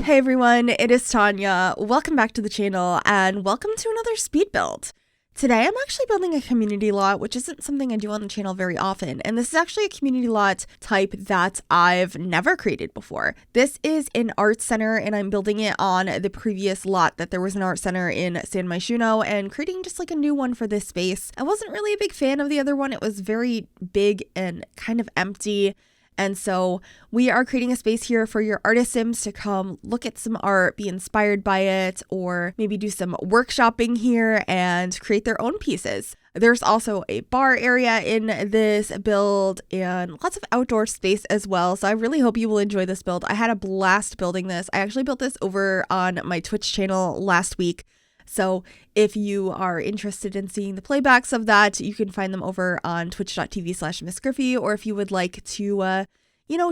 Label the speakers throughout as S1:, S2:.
S1: Hey everyone, it is Tanya. Welcome back to the channel and welcome to another speed build. Today I'm actually building a community lot, which isn't something I do on the channel very often, and this is actually a community lot type that I've never created before. This is an art center and I'm building it on the previous lot that there was an art center in San Myshuno and creating just like a new one for this space. I wasn't really a big fan of the other one. It was very big and kind of empty. And so we are creating a space here for your artist sims to come look at some art, be inspired by it, or maybe do some workshopping here and create their own pieces. There's also a bar area in this build and lots of outdoor space as well. So I really hope you will enjoy this build. I had a blast building this. I actually built this over on my Twitch channel last week. So if you are interested in seeing the playbacks of that, you can find them over on twitch.tv/MissGryphi, or if you would like to,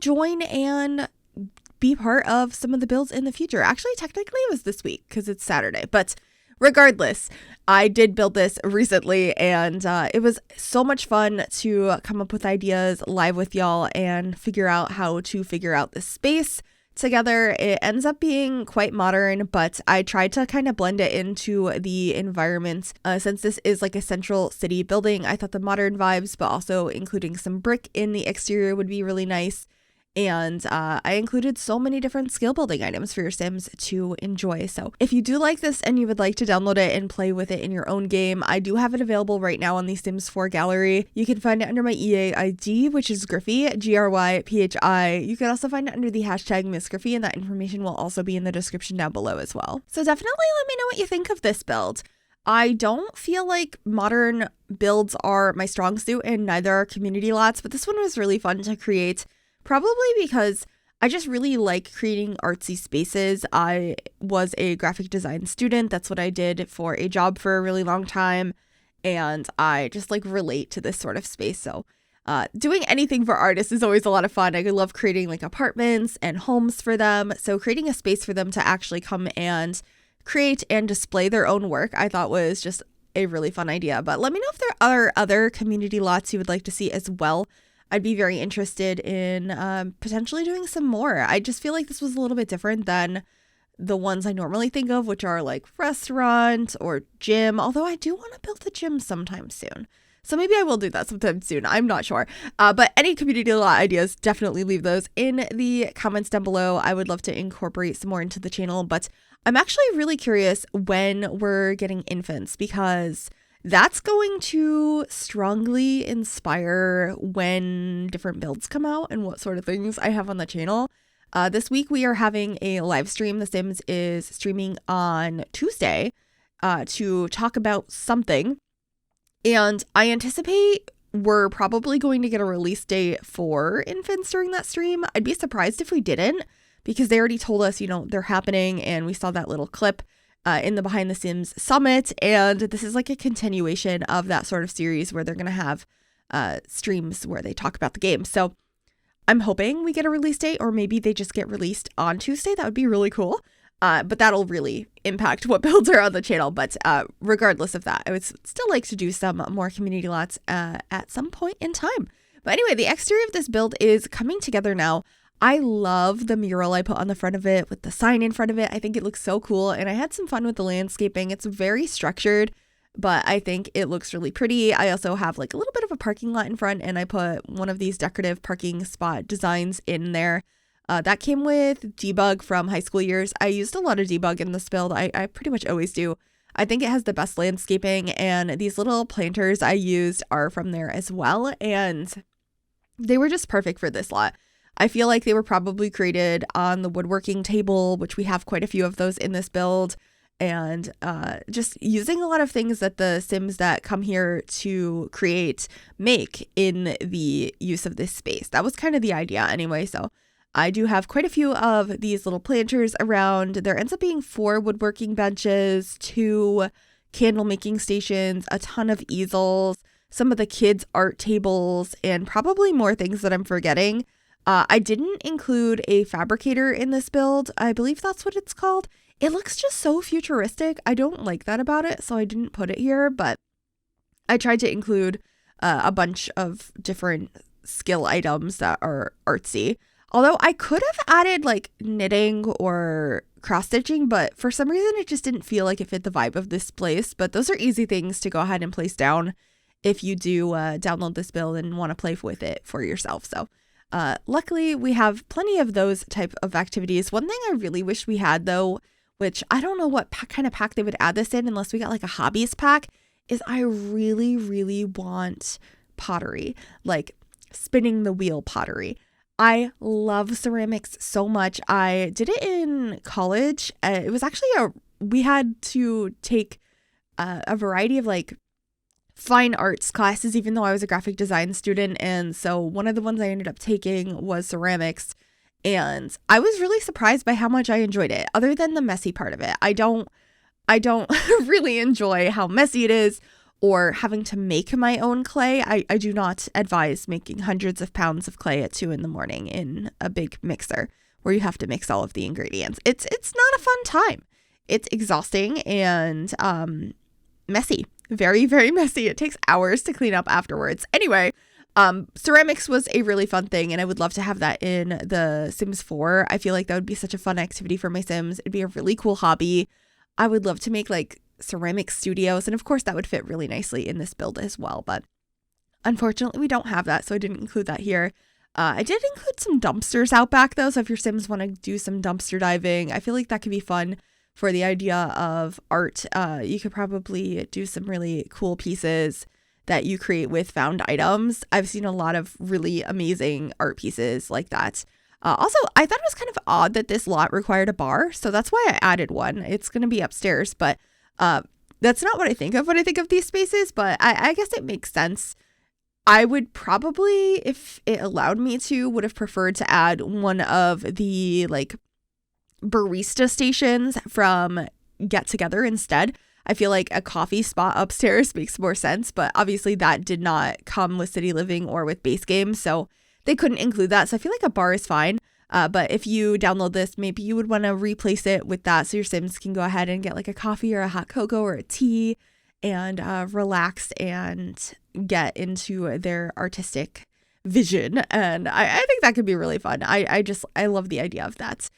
S1: join and be part of some of the builds in the future. Actually, technically it was this week because it's Saturday, but regardless, I did build this recently and it was so much fun to come up with ideas live with y'all and figure out how to figure out this space together. It ends up being quite modern, but I tried to kind of blend it into the environment. Since this is like a central city building, I thought the modern vibes, but also including some brick in the exterior would be really nice. And I included so many different skill building items for your sims to enjoy. So if you do like this and you would like to download it and play with it in your own game, I do have it available right now on the Sims 4 gallery. You can find it under my EA ID, which is Gryphi, Gryphi. You can also find it under the hashtag MissGryphi, and that information will also be in the description down below as well. So definitely let me know what you think of this build. I don't feel like modern builds are my strong suit, and neither are community lots, but this one was really fun to create. Probably because I just really like creating artsy spaces. I was a graphic design student. That's what I did for a job for a really long time. And I just like relate to this sort of space. So doing anything for artists is always a lot of fun. I love creating like apartments and homes for them. So creating a space for them to actually come and create and display their own work, I thought was just a really fun idea. But let me know if there are other community lots you would like to see as well. I'd be very interested in potentially doing some more. I just feel like this was a little bit different than the ones I normally think of, which are like restaurant or gym, although I do want to build a gym sometime soon. So maybe I will do that sometime soon. I'm not sure. But any community lot ideas, definitely leave those in the comments down below. I would love to incorporate some more into the channel, but I'm actually really curious when we're getting infants, because that's going to strongly inspire when different builds come out and what sort of things I have on the channel. This week we are having a live stream. The Sims is streaming on Tuesday to talk about something. And I anticipate we're probably going to get a release date for infants during that stream. I'd be surprised if we didn't, because they already told us, they're happening, and we saw that little clip in the Behind the Sims Summit, and this is like a continuation of that sort of series where they're going to have streams where they talk about the game. So I'm hoping we get a release date, or maybe they just get released on Tuesday. That would be really cool. But that'll really impact what builds are on the channel. But regardless of that, I would still like to do some more community lots at some point in time. But anyway, the exterior of this build is coming together now. I love the mural I put on the front of it with the sign in front of it. I think it looks so cool, and I had some fun with the landscaping. It's very structured, but I think it looks really pretty. I also have like a little bit of a parking lot in front, and I put one of these decorative parking spot designs in there. That came with debug from high school years. I used a lot of debug in this build. I pretty much always do. I think it has the best landscaping, and these little planters I used are from there as well, and they were just perfect for this lot. I feel like they were probably created on the woodworking table, which we have quite a few of those in this build, and just using a lot of things that the Sims that come here to create make in the use of this space. That was kind of the idea anyway, so I do have quite a few of these little planters around. There ends up being 4 woodworking benches, 2 candle making stations, a ton of easels, some of the kids' art tables, and probably more things that I'm forgetting. I didn't include a fabricator in this build. I believe that's what it's called. It looks just so futuristic. I don't like that about it, so I didn't put it here, but I tried to include a bunch of different skill items that are artsy. Although I could have added like knitting or cross stitching, but for some reason it just didn't feel like it fit the vibe of this place. But those are easy things to go ahead and place down if you do download this build and want to play with it for yourself. So luckily we have plenty of those type of activities. One thing I really wish we had though, which I don't know what kind of pack they would add this in unless we got like a hobbyist pack, is I really, really want pottery, like spinning the wheel pottery. I love ceramics so much. I did it in college. It was actually we had to take a variety of like fine arts classes, even though I was a graphic design student. And so one of the ones I ended up taking was ceramics. And I was really surprised by how much I enjoyed it, other than the messy part of it. I don't really enjoy how messy it is or having to make my own clay. I do not advise making hundreds of pounds of clay at 2 a.m. in a big mixer where you have to mix all of the ingredients. It's not a fun time. It's exhausting and messy. Very, very messy. It takes hours to clean up afterwards. Anyway, ceramics was a really fun thing, and I would love to have that in the Sims 4. I feel like that would be such a fun activity for my Sims. It'd be a really cool hobby. I would love to make like ceramic studios, and of course that would fit really nicely in this build as well, but unfortunately we don't have that, so I didn't include that here. I did include some dumpsters out back though, so if your Sims want to do some dumpster diving, I feel like that could be fun for the idea of art. You could probably do some really cool pieces that you create with found items. I've seen a lot of really amazing art pieces like that. Also, I thought it was kind of odd that this lot required a bar, so that's why I added one. It's going to be upstairs, but that's not what I think of when I think of these spaces, but I guess it makes sense. I would probably, if it allowed me to, would have preferred to add one of the like barista stations from Get Together instead. I feel like a coffee spot upstairs makes more sense, but obviously that did not come with City Living or with base game, so they couldn't include that. So I feel like a bar is fine. But if you download this, maybe you would want to replace it with that so your Sims can go ahead and get like a coffee or a hot cocoa or a tea and relax and get into their artistic vision. And I think that could be really fun. I love the idea of that.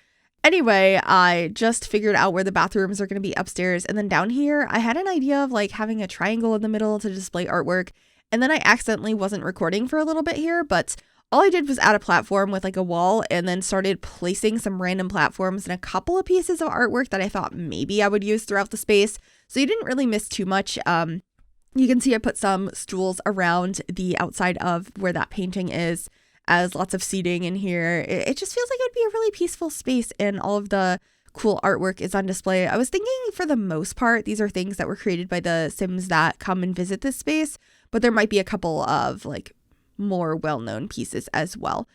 S1: Anyway, I just figured out where the bathrooms are going to be upstairs. And then down here, I had an idea of like having a triangle in the middle to display artwork. And then I accidentally wasn't recording for a little bit here, but all I did was add a platform with like a wall and then started placing some random platforms and a couple of pieces of artwork that I thought maybe I would use throughout the space. So you didn't really miss too much. You can see I put some stools around the outside of where that painting is, as lots of seating in here. It just feels like it would be a really peaceful space, and all of the cool artwork is on display. I was thinking for the most part, these are things that were created by the Sims that come and visit this space, but there might be a couple of like more well-known pieces as well.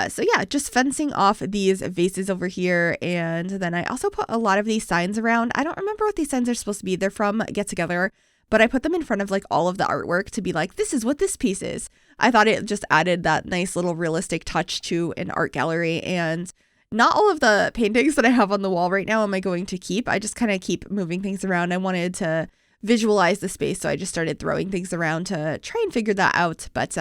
S1: So yeah, just fencing off these vases over here. And then I also put a lot of these signs around. I don't remember what these signs are supposed to be. They're from Get Together, but I put them in front of like all of the artwork to be like, this is what this piece is. I thought it just added that nice little realistic touch to an art gallery. And not all of the paintings that I have on the wall right now am I going to keep. I just kind of keep moving things around. I wanted to visualize the space, so I just started throwing things around to try and figure that out. But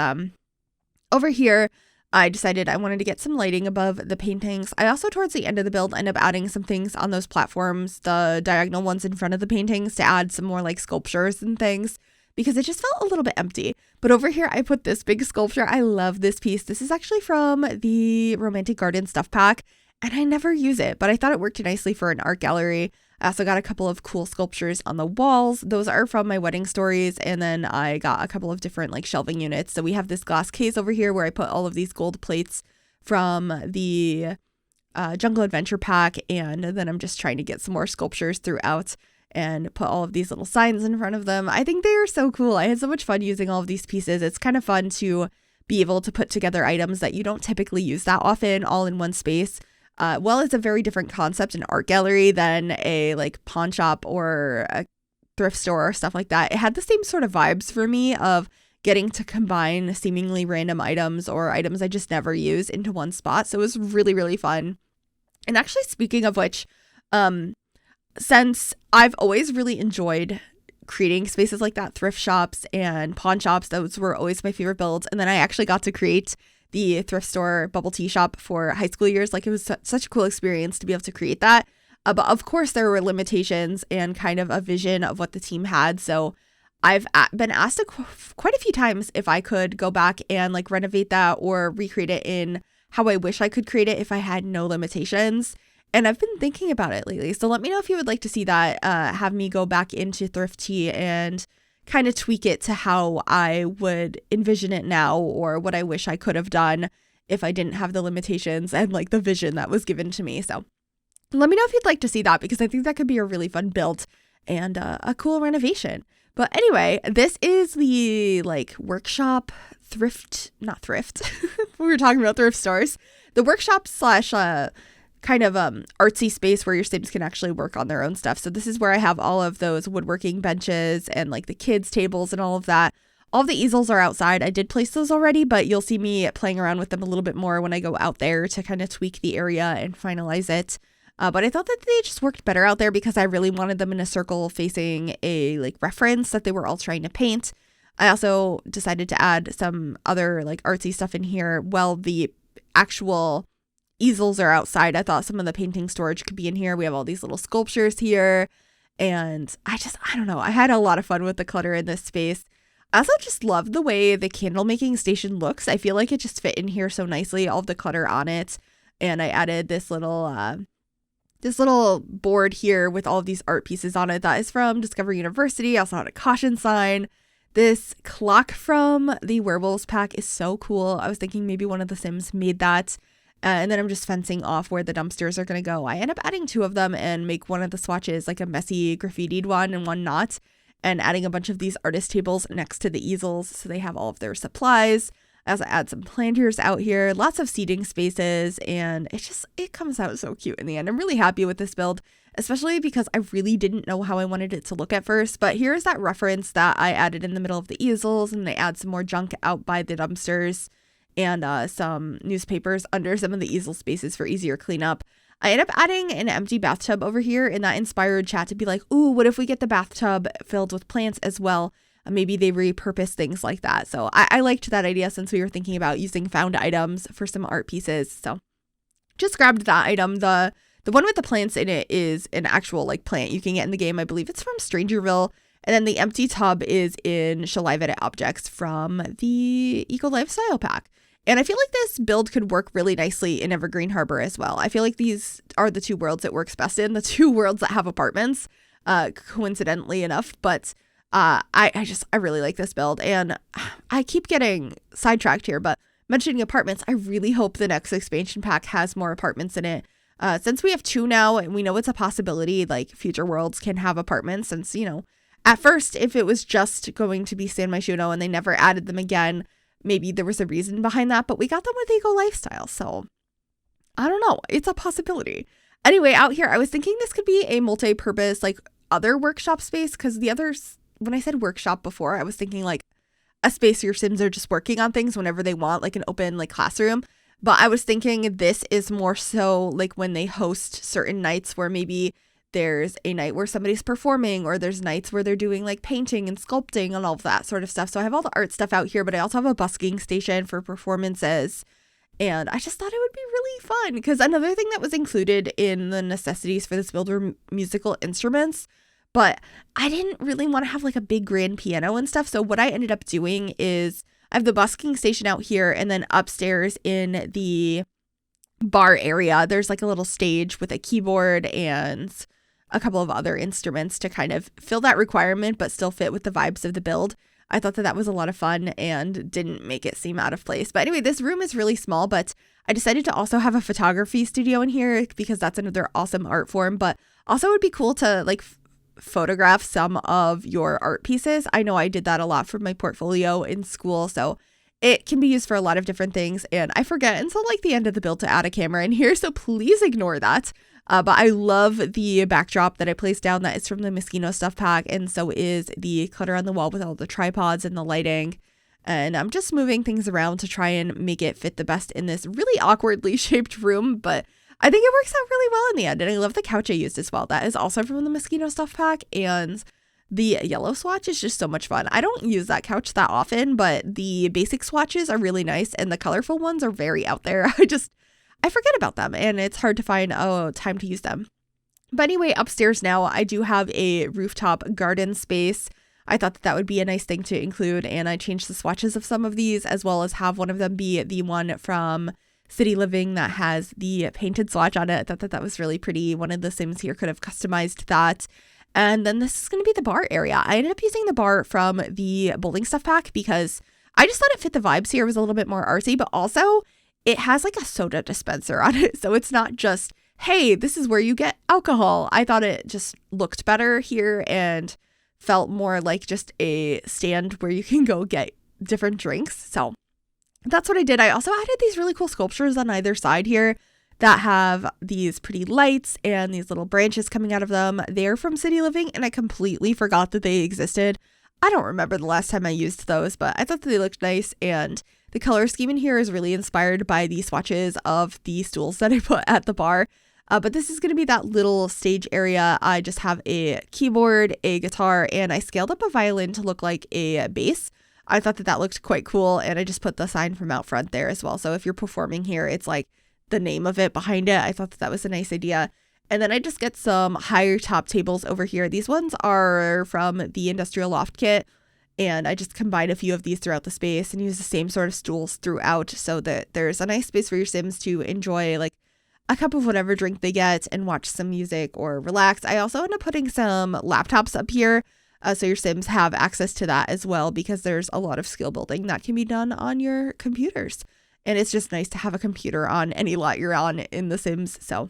S1: over here, I decided I wanted to get some lighting above the paintings. I also, towards the end of the build, end up adding some things on those platforms, the diagonal ones in front of the paintings, to add some more like sculptures and things, because it just felt a little bit empty. But over here, I put this big sculpture. I love this piece. This is actually from the Romantic Garden stuff pack, and I never use it, but I thought it worked nicely for an art gallery. I also got a couple of cool sculptures on the walls. Those are from my wedding stories. And then I got a couple of different like shelving units. So we have this glass case over here where I put all of these gold plates from the Jungle Adventure pack. And then I'm just trying to get some more sculptures throughout and put all of these little signs in front of them. I think they are so cool. I had so much fun using all of these pieces. It's kind of fun to be able to put together items that you don't typically use that often all in one space. Well, it's a very different concept, an art gallery, than a like pawn shop or a thrift store or stuff like that. It had the same sort of vibes for me of getting to combine seemingly random items or items I just never use into one spot. So it was really, really fun. And actually, speaking of which, since I've always really enjoyed creating spaces like that, thrift shops and pawn shops, those were always my favorite builds. And then I actually got to create the thrift store bubble tea shop for high school years. Like, it was such a cool experience to be able to create that. But of course, there were limitations and kind of a vision of what the team had. So I've been asked quite a few times if I could go back and like renovate that or recreate it in how I wish I could create it if I had no limitations. And I've been thinking about it lately. So let me know if you would like to see that, have me go back into thrift tea and kind of tweak it to how I would envision it now, or what I wish I could have done if I didn't have the limitations and like the vision that was given to me. So let me know if you'd like to see that, because I think that could be a really fun build and a cool renovation. But anyway, this is the like workshop not thrift. We were talking about thrift stores. The workshop slash kind of artsy space where your Sims can actually work on their own stuff. So this is where I have all of those woodworking benches and like the kids tables and all of that. All of the easels are outside. I did place those already, but you'll see me playing around with them a little bit more when I go out there to kind of tweak the area and finalize it. But I thought that they just worked better out there because I really wanted them in a circle facing a like reference that they were all trying to paint. I also decided to add some other like artsy stuff in here. Well, the actual easels are outside. I thought some of the painting storage could be in here. We have all these little sculptures here. And I don't know. I had a lot of fun with the clutter in this space. I also just love the way the candle making station looks. I feel like it just fit in here so nicely, all of the clutter on it. And I added this little board here with all of these art pieces on it that is from Discovery University. I also had a caution sign. This clock from the Werewolves pack is so cool. I was thinking maybe one of the Sims made that. And then I'm just fencing off where the dumpsters are going to go. I end up adding 2 of them and make one of the swatches like a messy graffitied one and one not. And adding a bunch of these artist tables next to the easels so they have all of their supplies. I also add some planters out here, lots of seating spaces, and it comes out so cute in the end. I'm really happy with this build, especially because I really didn't know how I wanted it to look at first. But here's that reference that I added in the middle of the easels, and I add some more junk out by the dumpsters and some newspapers under some of the easel spaces for easier cleanup. I end up adding an empty bathtub over here, and that inspired chat to be like, ooh, what if we get the bathtub filled with plants as well? Maybe they repurpose things like that. So I liked that idea since we were thinking about using found items for some art pieces. So just grabbed that item. The one with the plants in it is an actual like plant you can get in the game. I believe it's from Strangerville. And then the empty tub is in Shall Live Edit Objects from the Eco Lifestyle pack. And I feel like this build could work really nicely in Evergreen Harbor as well. I feel like these are the 2 worlds it works best in, the 2 worlds that have apartments, coincidentally enough. But I really like this build, and I keep getting sidetracked here, but mentioning apartments, I really hope the next expansion pack has more apartments in it. Since we have 2 now, and we know it's a possibility, like future worlds can have apartments, since, you know, at first, if it was just going to be San Myshuno and they never added them again, maybe there was a reason behind that, but we got them with Eco Lifestyle, so I don't know. It's a possibility. Anyway, out here, I was thinking this could be a multi-purpose, like, other workshop space, because the others, when I said workshop before, I was thinking, like, a space your Sims are just working on things whenever they want, like an open, like, classroom. But I was thinking this is more so, like, when they host certain nights where maybe there's a night where somebody's performing, or there's nights where they're doing like painting and sculpting and all of that sort of stuff. So I have all the art stuff out here, but I also have a busking station for performances. And I just thought it would be really fun, because another thing that was included in the necessities for this build were musical instruments, but I didn't really want to have like a big grand piano and stuff. So what I ended up doing is I have the busking station out here, and then upstairs in the bar area, there's like a little stage with a keyboard and a couple of other instruments to kind of fill that requirement, but still fit with the vibes of the build. I thought that was a lot of fun and didn't make it seem out of place. But anyway, this room is really small, but I decided to also have a photography studio in here because that's another awesome art form. But also it would be cool to like photograph some of your art pieces. I know I did that a lot for my portfolio in school, so it can be used for a lot of different things. And I forget until like the end of the build to add a camera in here, so please ignore that. But I love the backdrop that I placed down. That is from the Myshuno stuff pack, and so is the clutter on the wall with all the tripods and the lighting. And I'm just moving things around to try and make it fit the best in this really awkwardly shaped room, but I think it works out really well in the end. And I love the couch I used as well. That is also from the Myshuno stuff pack, and The yellow swatch is just so much fun. I don't use that couch that often, but the basic swatches are really nice and the colorful ones are very out there. I forget about them and it's hard to find time to use them. But anyway, upstairs now, I do have a rooftop garden space. I thought that would be a nice thing to include, and I changed the swatches of some of these, as well as have one of them be the one from City Living that has the painted swatch on it. I thought that was really pretty. One of the Sims here could have customized that. And then this is going to be the bar area. I ended up using the bar from the bowling stuff pack because I just thought it fit the vibes here. It was a little bit more artsy, but also it has like a soda dispenser on it. So it's not just, hey, this is where you get alcohol. I thought it just looked better here and felt more like just a stand where you can go get different drinks. So that's what I did. I also added these really cool sculptures on either side here that have these pretty lights and these little branches coming out of them. They're from City Living, and I completely forgot that they existed. I don't remember the last time I used those, but I thought that they looked nice, and the color scheme in here is really inspired by the swatches of the stools that I put at the bar. But this is going to be that little stage area. I just have a keyboard, a guitar, and I scaled up a violin to look like a bass. I thought that that looked quite cool, and I just put the sign from out front there as well. So if you're performing here, it's like the name of it behind it. I thought that that was a nice idea. And then I just get some higher top tables over here. These ones are from the Industrial Loft Kit, and I just combined a few of these throughout the space and use the same sort of stools throughout so that there's a nice space for your Sims to enjoy like a cup of whatever drink they get and watch some music or relax. I also end up putting some laptops up here so your Sims have access to that as well, because there's a lot of skill building that can be done on your computers. And it's just nice to have a computer on any lot you're on in The Sims. So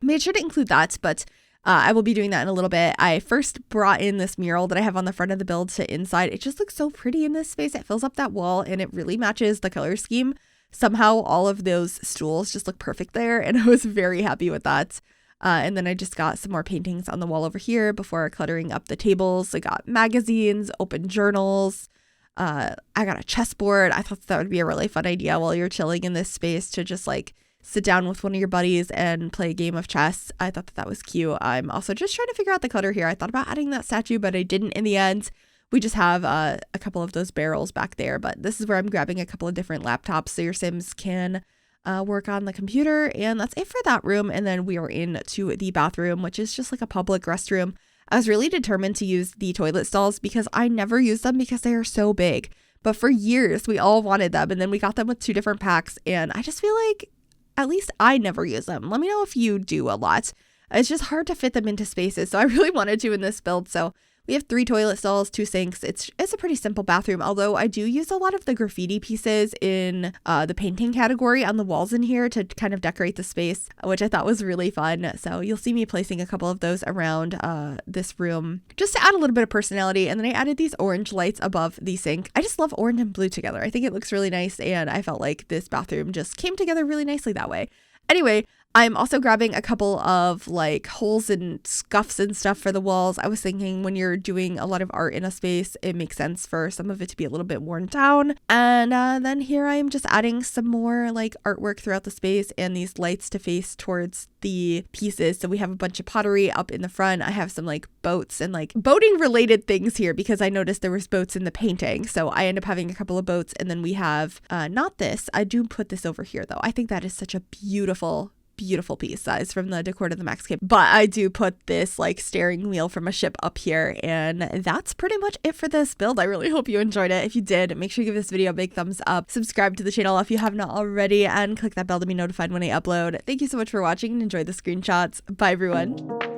S1: made sure to include that, but I will be doing that in a little bit. I first brought in this mural that I have on the front of the build to inside. It just looks so pretty in this space. It fills up that wall and it really matches the color scheme. Somehow all of those stools just look perfect there, and I was very happy with that. And then I just got some more paintings on the wall over here before cluttering up the tables. I got magazines, open journals. I got a chessboard. I thought that would be a really fun idea while you're chilling in this space to just like sit down with one of your buddies and play a game of chess. I thought that that was cute. I'm also just trying to figure out the clutter here. I thought about adding that statue, but I didn't in the end. We just have a couple of those barrels back there, but this is where I'm grabbing a couple of different laptops so your Sims can work on the computer. And that's it for that room. And then we are into the bathroom, which is just like a public restroom. I was really determined to use the toilet stalls because I never use them because they are so big. But for years, we all wanted them. And then we got them with 2 different packs. And I just feel like at least I never use them. Let me know if you do a lot. It's just hard to fit them into spaces. So I really wanted to in this build. So we have 3 toilet stalls, 2 sinks. It's a pretty simple bathroom, although I do use a lot of the graffiti pieces in the painting category on the walls in here to kind of decorate the space, which I thought was really fun. So you'll see me placing a couple of those around this room just to add a little bit of personality. And then I added these orange lights above the sink. I just love orange and blue together. I think it looks really nice, and I felt like this bathroom just came together really nicely that way. Anyway, I'm also grabbing a couple of like holes and scuffs and stuff for the walls. I was thinking when you're doing a lot of art in a space, it makes sense for some of it to be a little bit worn down. And then here I am just adding some more like artwork throughout the space and these lights to face towards the pieces. So we have a bunch of pottery up in the front. I have some like boats and like boating related things here because I noticed there was boats in the painting. So I end up having a couple of boats, and then we have not this. I do put this over here though. I think that is such a beautiful piece. That is from the Decor to the Max kit, but I do put this like steering wheel from a ship up here, and that's pretty much it for this build. I really hope you enjoyed it. If you did, make sure you give this video a big thumbs up, subscribe to the channel if you have not already, and click that bell to be notified when I upload. Thank you so much for watching and enjoy the screenshots. Bye everyone.